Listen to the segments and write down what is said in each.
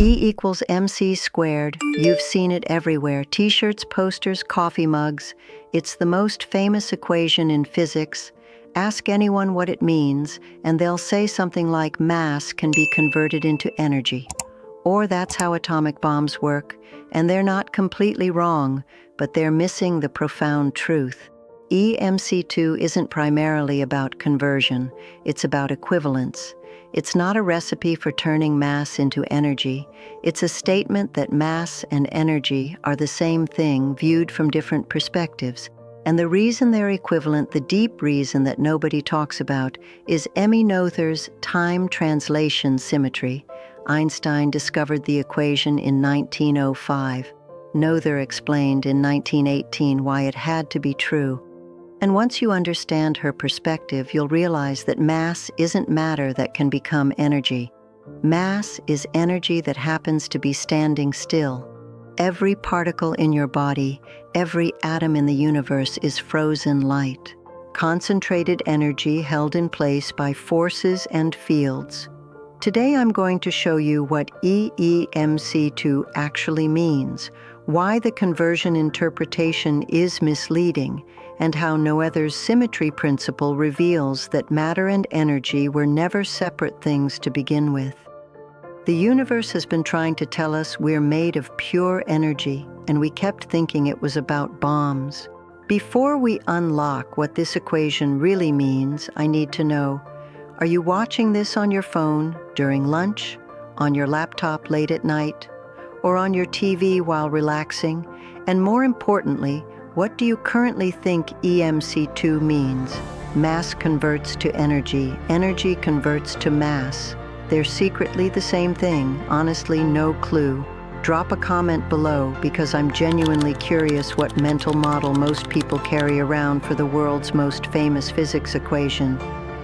E equals mc². You've seen it everywhere. T-shirts, posters, coffee mugs. It's the most famous equation in physics. Ask anyone what it means, and they'll say something like mass can be converted into energy. Or that's how atomic bombs work, and they're not completely wrong, but they're missing the profound truth. mc² isn't primarily about conversion, it's about equivalence. It's not a recipe for turning mass into energy. It's a statement that mass and energy are the same thing viewed from different perspectives. And the reason they're equivalent, the deep reason that nobody talks about, is Emmy Noether's time-translation symmetry. Einstein discovered the equation in 1905. Noether explained in 1918 why it had to be true. And once you understand her perspective, you'll realize that mass isn't matter that can become energy. Mass is energy that happens to be standing still. Every particle in your body, every atom in the universe is frozen light. Concentrated energy held in place by forces and fields. Today I'm going to show you what mc² actually means, why the conversion interpretation is misleading, and how Noether's symmetry principle reveals that matter and energy were never separate things to begin with. The universe has been trying to tell us we're made of pure energy, and we kept thinking it was about bombs. Before we unlock what this equation really means, I need to know, are you watching this on your phone, during lunch, on your laptop late at night, or on your TV while relaxing? And more importantly, what do you currently think mc² means? Mass converts to energy. Energy converts to mass. They're secretly the same thing. Honestly, no clue. Drop a comment below because I'm genuinely curious what mental model most people carry around for the world's most famous physics equation.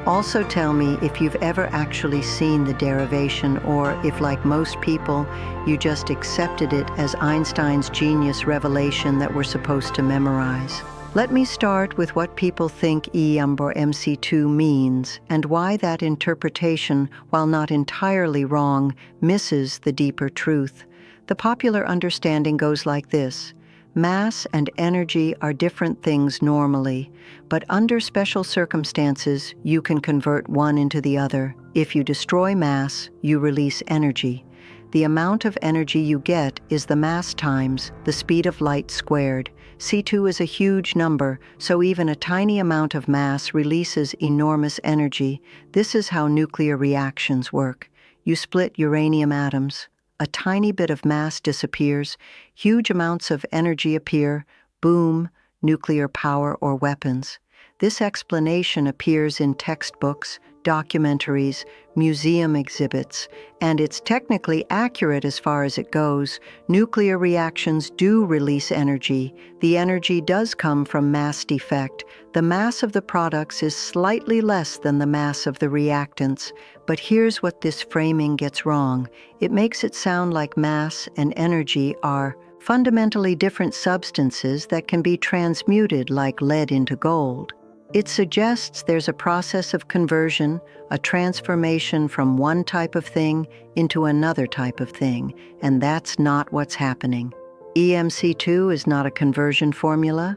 Also tell me if you've ever actually seen the derivation, or if, like most people, you just accepted it as Einstein's genius revelation that we're supposed to memorize. Let me start with what people think mc² means, and why that interpretation, while not entirely wrong, misses the deeper truth. The popular understanding goes like this. Mass and energy are different things normally, but under special circumstances, you can convert one into the other. If you destroy mass, you release energy. The amount of energy you get is the mass times the speed of light squared. C2 is a huge number, so even a tiny amount of mass releases enormous energy. This is how nuclear reactions work. You split uranium atoms. A tiny bit of mass disappears, huge amounts of energy appear, boom, nuclear power or weapons. This explanation appears in textbooks, documentaries, museum exhibits, and it's technically accurate as far as it goes. Nuclear reactions do release energy. The energy does come from mass defect. The mass of the products is slightly less than the mass of the reactants. But here's what this framing gets wrong. It makes it sound like mass and energy are fundamentally different substances that can be transmuted like lead into gold. It suggests there's a process of conversion, a transformation from one type of thing into another type of thing, and that's not what's happening. mc² is not a conversion formula.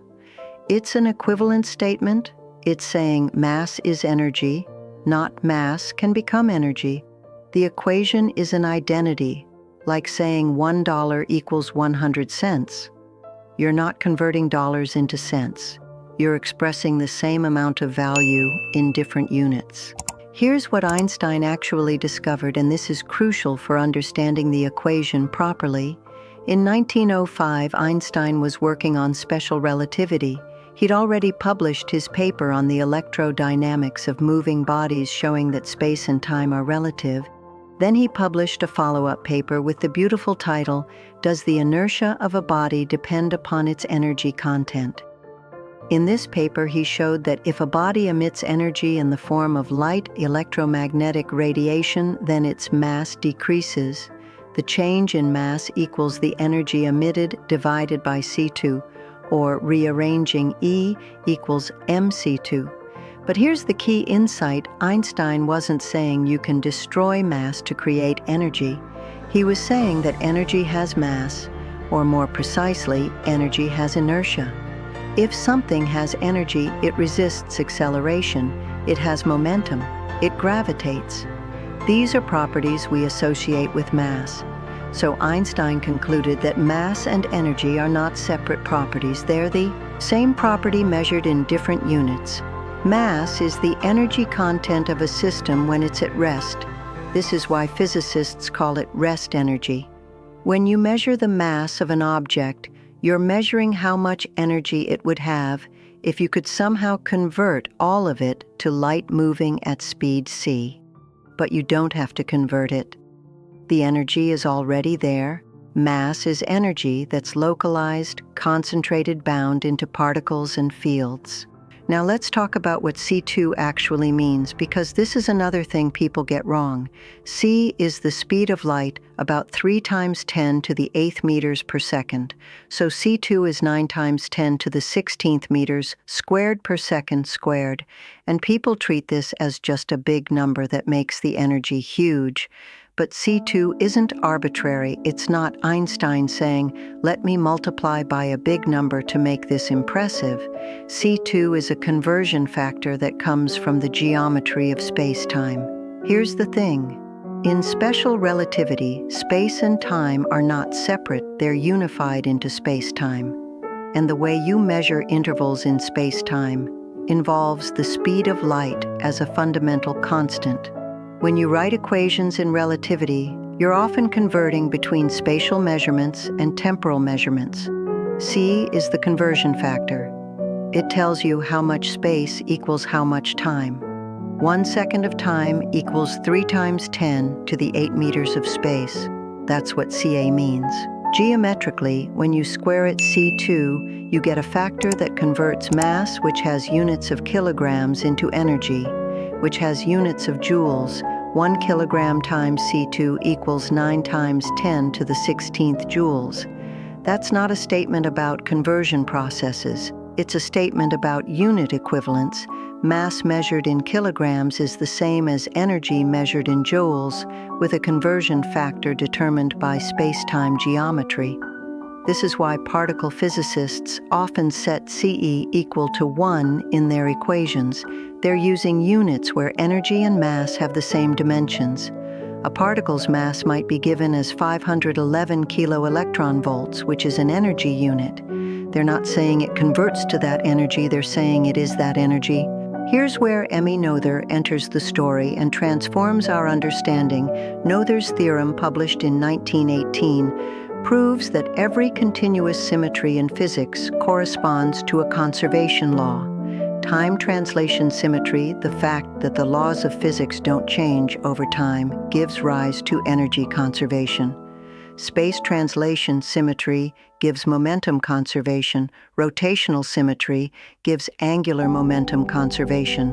It's an equivalence statement. It's saying mass is energy, not mass can become energy. The equation is an identity, like saying $1 equals 100 cents. You're not converting dollars into cents. You're expressing the same amount of value in different units. Here's what Einstein actually discovered, and this is crucial for understanding the equation properly. In 1905, Einstein was working on special relativity. He'd already published his paper on the electrodynamics of moving bodies, showing that space and time are relative. Then he published a follow-up paper with the beautiful title, "Does the inertia of a body depend upon its energy content?" In this paper, he showed that if a body emits energy in the form of light electromagnetic radiation, then its mass decreases. The change in mass equals the energy emitted divided by C2, or rearranging E equals mc². But here's the key insight. Einstein wasn't saying you can destroy mass to create energy. He was saying that energy has mass, or more precisely, energy has inertia. If something has energy, it resists acceleration, it has momentum, it gravitates. These are properties we associate with mass. So Einstein concluded that mass and energy are not separate properties, they're the same property measured in different units. Mass is the energy content of a system when it's at rest. This is why physicists call it rest energy. When you measure the mass of an object, you're measuring how much energy it would have if you could somehow convert all of it to light moving at speed c. But you don't have to convert it. The energy is already there. Mass is energy that's localized, concentrated, bound into particles and fields. Now let's talk about what c² actually means, because this is another thing people get wrong. C is the speed of light, about 3 times 10 to the 8th meters per second. So c² is 9 times 10 to the 16th meters squared per second squared. And people treat this as just a big number that makes the energy huge. But c² isn't arbitrary. It's not Einstein saying, let me multiply by a big number to make this impressive. c² is a conversion factor that comes from the geometry of space-time. Here's the thing. In special relativity, space and time are not separate, they're unified into space-time. And the way you measure intervals in space-time involves the speed of light as a fundamental constant. When you write equations in relativity, you're often converting between spatial measurements and temporal measurements. C is the conversion factor. It tells you how much space equals how much time. 1 second of time equals 3 times 10 to the 8 meters of space. That's what Ca means. Geometrically, when you square it c², you get a factor that converts mass, which has units of kilograms, into energy, which has units of joules. 1 kilogram times c² equals 9 times 10 to the 16th joules. That's not a statement about conversion processes. It's a statement about unit equivalence. Mass measured in kilograms is the same as energy measured in joules, with a conversion factor determined by space-time geometry. This is why particle physicists often set CE equal to 1 in their equations. They're using units where energy and mass have the same dimensions. A particle's mass might be given as 511 kilo-electron-volts, which is an energy unit. They're not saying it converts to that energy, they're saying it is that energy. Here's where Emmy Noether enters the story and transforms our understanding. Noether's theorem, published in 1918, proves that every continuous symmetry in physics corresponds to a conservation law. Time-translation symmetry, the fact that the laws of physics don't change over time, gives rise to energy conservation. Space-translation symmetry gives momentum conservation. Rotational symmetry gives angular momentum conservation.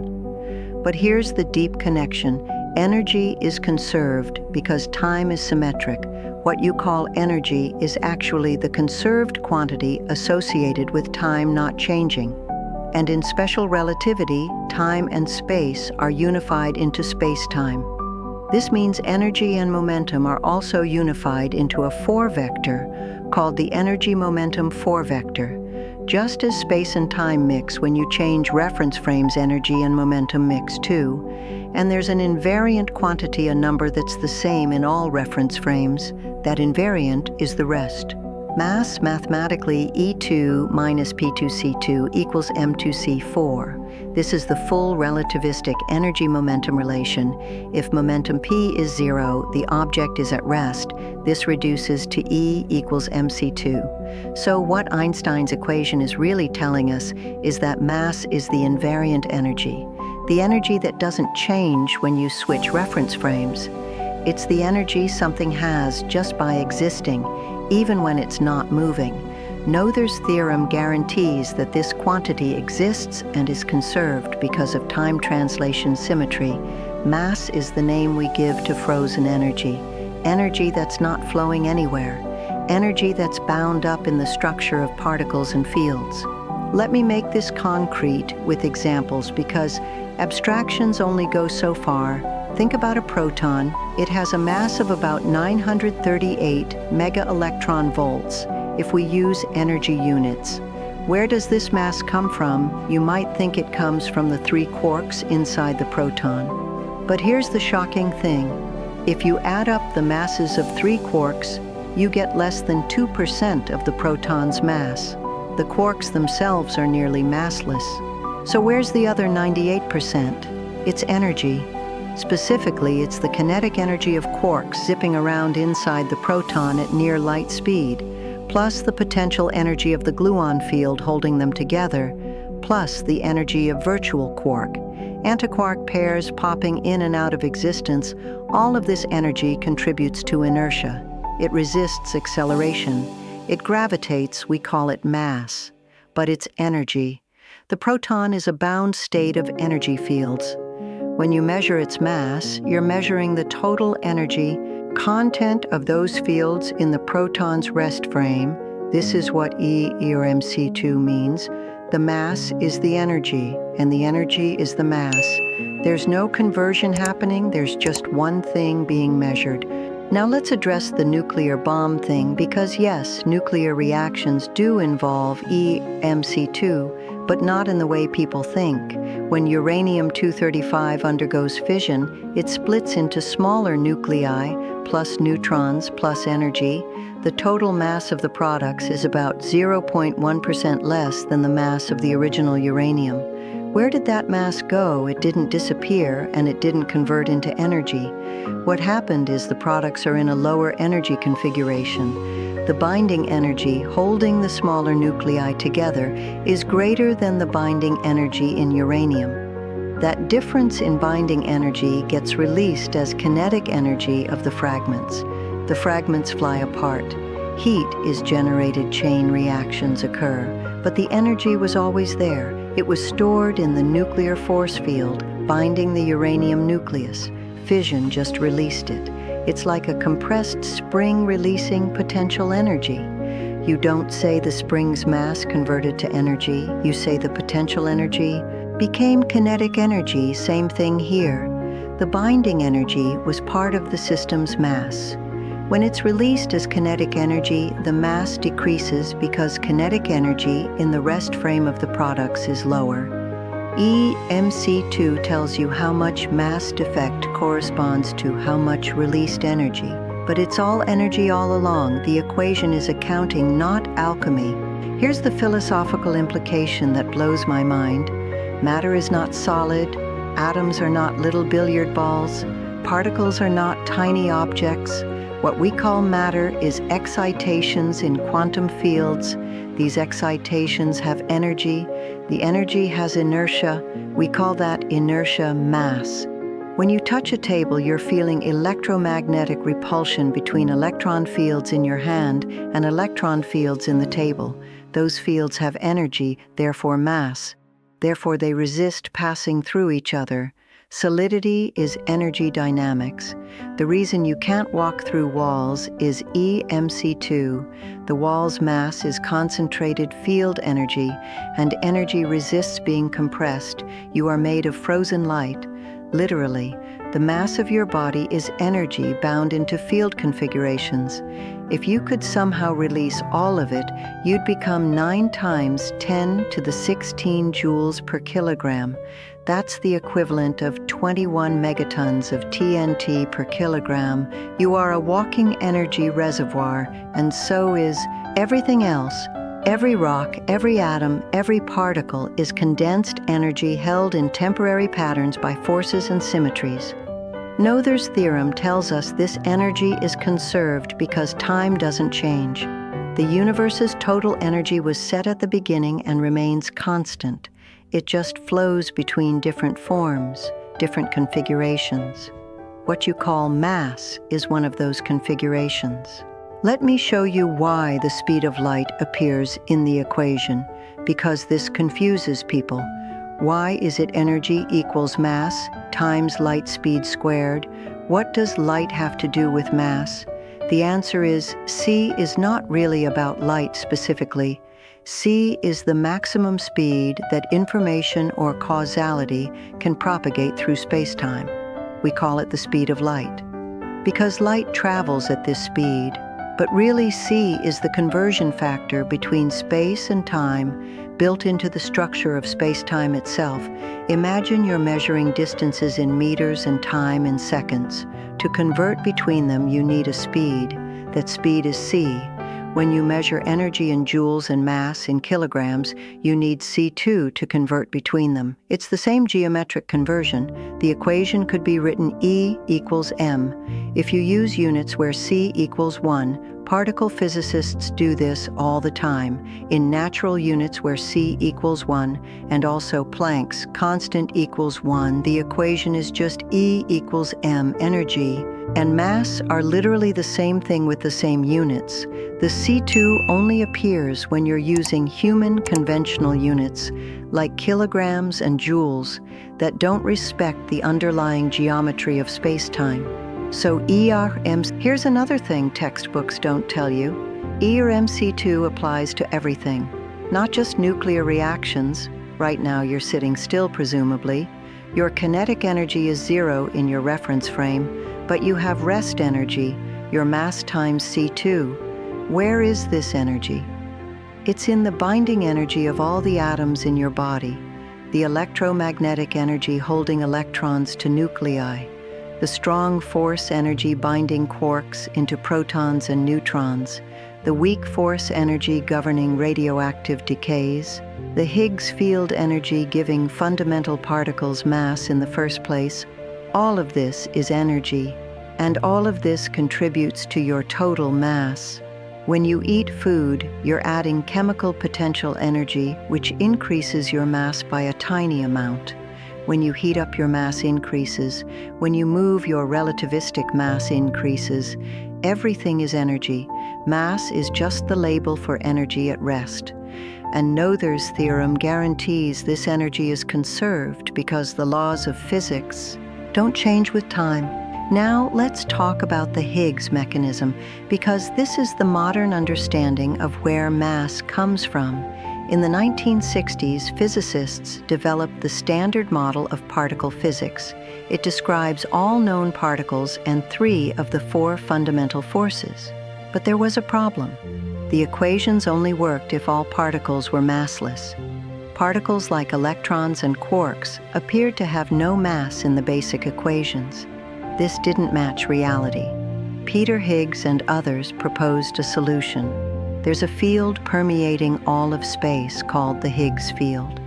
But here's the deep connection. Energy is conserved because time is symmetric. What you call energy is actually the conserved quantity associated with time not changing. And in special relativity, time and space are unified into space-time. This means energy and momentum are also unified into a 4-vector called the energy-momentum 4-vector. Just as space and time mix when you change reference frames, energy and momentum mix too. And there's an invariant quantity, a number that's the same in all reference frames. That invariant is the rest. Mass, mathematically, E2 minus P2C2 equals M2C4. This is the full relativistic energy-momentum relation. If momentum P is 0, the object is at rest. This reduces to E equals mc². So what Einstein's equation is really telling us is that mass is the invariant energy, the energy that doesn't change when you switch reference frames. It's the energy something has just by existing, even when it's not moving. Noether's theorem guarantees that this quantity exists and is conserved because of time-translation symmetry. Mass is the name we give to frozen energy, energy that's not flowing anywhere, energy that's bound up in the structure of particles and fields. Let me make this concrete with examples, because abstractions only go so far. Think about a proton. It has a mass of about 938 mega-electron volts if we use energy units. Where does this mass come from? You might think it comes from the 3 quarks inside the proton. But here's the shocking thing. If you add up the masses of 3 quarks, you get less than 2% of the proton's mass. The quarks themselves are nearly massless. So where's the other 98%? It's energy. Specifically, it's the kinetic energy of quarks zipping around inside the proton at near light speed, plus the potential energy of the gluon field holding them together, plus the energy of virtual quark. Antiquark pairs popping in and out of existence, all of this energy contributes to inertia. It resists acceleration. It gravitates, we call it mass. But it's energy. The proton is a bound state of energy fields. When you measure its mass, you're measuring the total energy content of those fields in the proton's rest frame. This is what E or mc² means. The mass is the energy, and the energy is the mass. There's no conversion happening, there's just one thing being measured. Now let's address the nuclear bomb thing, because yes, nuclear reactions do involve mc², but not in the way people think. When uranium-235 undergoes fission, it splits into smaller nuclei, plus neutrons, plus energy. The total mass of the products is about 0.1% less than the mass of the original uranium. Where did that mass go? It didn't disappear, and it didn't convert into energy. What happened is the products are in a lower energy configuration. The binding energy holding the smaller nuclei together is greater than the binding energy in uranium. That difference in binding energy gets released as kinetic energy of the fragments. The fragments fly apart. Heat is generated, chain reactions occur, but the energy was always there. It was stored in the nuclear force field, binding the uranium nucleus. Fission just released it. It's like a compressed spring releasing potential energy. You don't say the spring's mass converted to energy, you say the potential energy became kinetic energy. Same thing here. The binding energy was part of the system's mass. When it's released as kinetic energy, the mass decreases because kinetic energy in the rest frame of the products is lower. mc² tells you how much mass defect corresponds to how much released energy. But it's all energy all along. The equation is accounting, not alchemy. Here's the philosophical implication that blows my mind. Matter is not solid. Atoms are not little billiard balls. Particles are not tiny objects. What we call matter is excitations in quantum fields. These excitations have energy. The energy has inertia. We call that inertia mass. When you touch a table, you're feeling electromagnetic repulsion between electron fields in your hand and electron fields in the table. Those fields have energy, therefore mass. Therefore they resist passing through each other. Solidity is energy dynamics. The reason you can't walk through walls is mc². The wall's mass is concentrated field energy, and energy resists being compressed. You are made of frozen light. Literally, the mass of your body is energy bound into field configurations. If you could somehow release all of it, you'd become 9 times 10 to the 16 joules per kilogram. That's the equivalent of 21 megatons of TNT per kilogram. You are a walking energy reservoir, and so is everything else. Every rock, every atom, every particle is condensed energy held in temporary patterns by forces and symmetries. Noether's theorem tells us this energy is conserved because time doesn't change. The universe's total energy was set at the beginning and remains constant. It just flows between different forms, different configurations. What you call mass is one of those configurations. Let me show you why the speed of light appears in the equation, because this confuses people. Why is it energy equals mass times light speed squared? What does light have to do with mass? The answer is c is not really about light specifically. C is the maximum speed that information or causality can propagate through spacetime. We call it the speed of light. Because light travels at this speed, but really c is the conversion factor between space and time built into the structure of space-time itself. Imagine you're measuring distances in meters and time in seconds. To convert between them, you need a speed. That speed is c. When you measure energy in joules and mass in kilograms, you need C2 to convert between them. It's the same geometric conversion. The equation could be written E equals m. If you use units where c equals 1, particle physicists do this all the time. In natural units where c equals 1, and also Planck's constant equals 1, the equation is just E equals m. Energy and mass are literally the same thing with the same units. The C2 only appears when you're using human conventional units, like kilograms and joules, that don't respect the underlying geometry of space-time. So E or M. Here's another thing textbooks don't tell you. E or mc² applies to everything, not just nuclear reactions. Right now you're sitting still, presumably. Your kinetic energy is 0 in your reference frame, but you have rest energy, your mass times C2. Where is this energy? It's in the binding energy of all the atoms in your body, the electromagnetic energy holding electrons to nuclei, the strong force energy binding quarks into protons and neutrons, the weak force energy governing radioactive decays, the Higgs field energy giving fundamental particles mass in the first place. All of this is energy, and all of this contributes to your total mass. When you eat food, you're adding chemical potential energy, which increases your mass by a tiny amount. When you heat up, your mass increases. When you move, your relativistic mass increases. Everything is energy. Mass is just the label for energy at rest. And Noether's theorem guarantees this energy is conserved because the laws of physics don't change with time. Now let's talk about the Higgs mechanism, because this is the modern understanding of where mass comes from. In the 1960s, physicists developed the standard model of particle physics. It describes all known particles and 3 of the 4 fundamental forces. But there was a problem. The equations only worked if all particles were massless. Particles like electrons and quarks appeared to have no mass in the basic equations. This didn't match reality. Peter Higgs and others proposed a solution. There's a field permeating all of space called the Higgs field.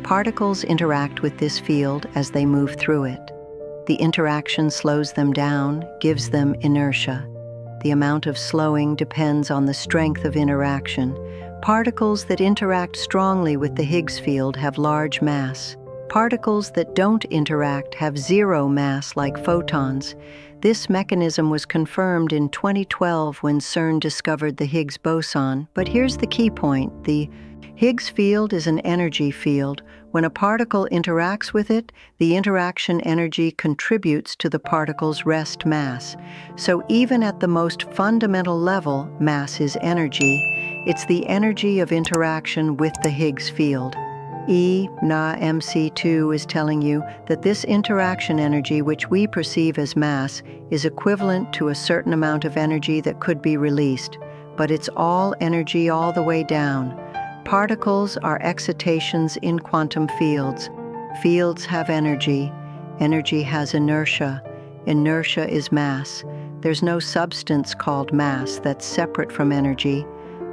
Particles interact with this field as they move through it. The interaction slows them down, gives them inertia. The amount of slowing depends on the strength of interaction. Particles that interact strongly with the Higgs field have large mass. Particles that don't interact have 0 mass, like photons. This mechanism was confirmed in 2012 when CERN discovered the Higgs boson. But here's the key point. The Higgs field is an energy field. When a particle interacts with it, the interaction energy contributes to the particle's rest mass. So even at the most fundamental level, mass is energy. It's the energy of interaction with the Higgs field. E na mc² is telling you that this interaction energy, which we perceive as mass, is equivalent to a certain amount of energy that could be released, but it's all energy all the way down. Particles are excitations in quantum fields. Fields have energy. Energy has inertia. Inertia is mass. There's no substance called mass that's separate from energy.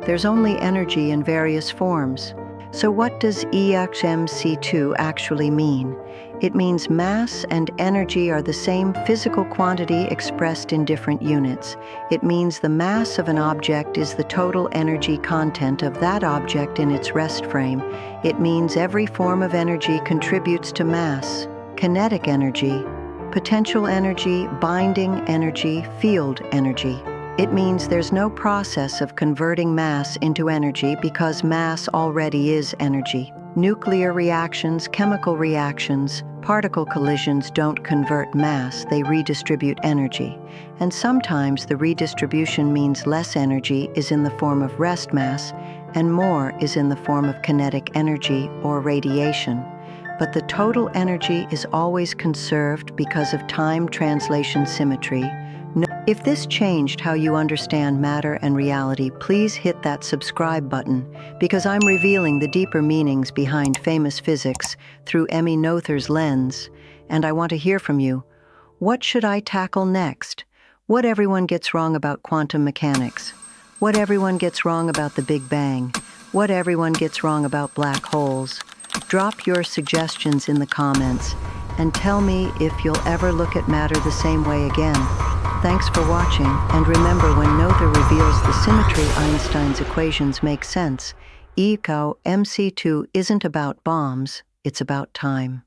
There's only energy in various forms. So what does mc² actually mean? It means mass and energy are the same physical quantity expressed in different units. It means the mass of an object is the total energy content of that object in its rest frame. It means every form of energy contributes to mass. Kinetic energy, potential energy, binding energy, field energy. It means there's no process of converting mass into energy because mass already is energy. Nuclear reactions, chemical reactions, particle collisions don't convert mass, they redistribute energy. And sometimes the redistribution means less energy is in the form of rest mass and more is in the form of kinetic energy or radiation. but the total energy is always conserved because of time-translation symmetry. If this changed how you understand matter and reality, please hit that subscribe button, because I'm revealing the deeper meanings behind famous physics through Emmy Noether's lens, and I want to hear from you. What should I tackle next? What everyone gets wrong about quantum mechanics? What everyone gets wrong about the Big Bang? What everyone gets wrong about black holes? Drop your suggestions in the comments and tell me if you'll ever look at matter the same way again. Thanks for watching, and remember, when Noether reveals the symmetry, Einstein's equations make sense. mc² isn't about bombs, it's about time.